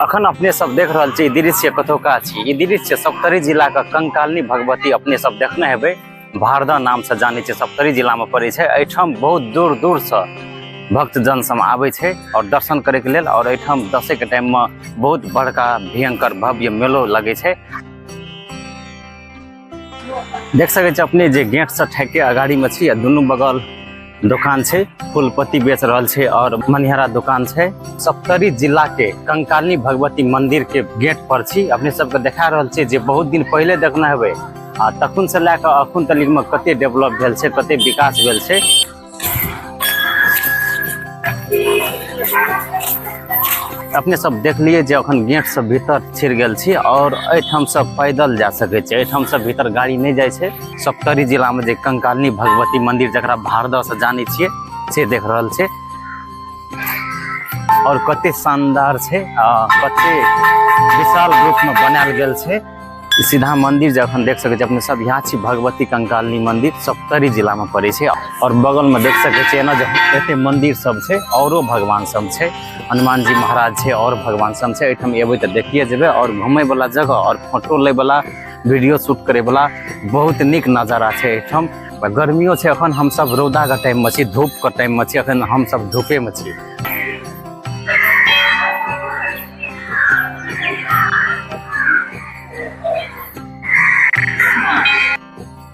अखन अपने सब देख रहल छी दृश्य कतौका छी। ई दृश्य सप्तरी जिला का कंकालनी भगवती अपने सब देखने हेबै। भारदा नाम से जाने छै, सप्तरी जिला में पड़े छै। एठाम बहुत दूर दूर से भक्तजन सब आबै छै और दर्शन करे के लेल। और एठाम दशे के टाइम में बहुत बड़का भयंकर भव्य मेलो लगे छै। देख सके छी अपने जे गेट से ठेके अगाड़ी में छी, दुनू बगल दुकान छै, फूलपत्ती बेच रहल छै और मनिहारा दुकान छै। सप्तरी जिला के कंकालनी भगवती मंदिर के गेट पर छी। अपने सबके देखा रहल छै जे बहुत दिन पहले देखना हेबै आ तखन से लए कऽ अखन तक में कते डेवलप भेल छै, कते विकास भेल छै। अपने सब देख लिए जे अखन गेट से भीतर छिर गेल छी और एठाम से पैदल जा सके छै। एठाम से भीतर गाड़ी नहीं जाय छै। सप्तरी जिला में जे कंकालनी भगवती मंदिर जकरा भारदा से जाने छिए से देख रहल छै और कते शानदार छै, कते विशाल रूप में बनायल गेल छै। सीधा मंदिर जखन देख सके छी अपने सब, यहाँ छी भगवती कंकालनी मंदिर, सप्तरी जिला में पड़े छै। और बगल में देख सके छी एना एते मंदिर सब छै, औरो भगवान सब छै, हनुमान जी महाराज छै और भगवान सब छै। एठाम एबै तऽ देखिए जेबै। और घूमे वाला जगह और फोटो ले वाला, वीडियो शूट करे वाला बहुत निक नजारा छै एठाम। गर्मियों छै, अखन हम सब रौदा के टाइम में छी, धूप के टाइम में छी, अखन हम सब धूपे में छी।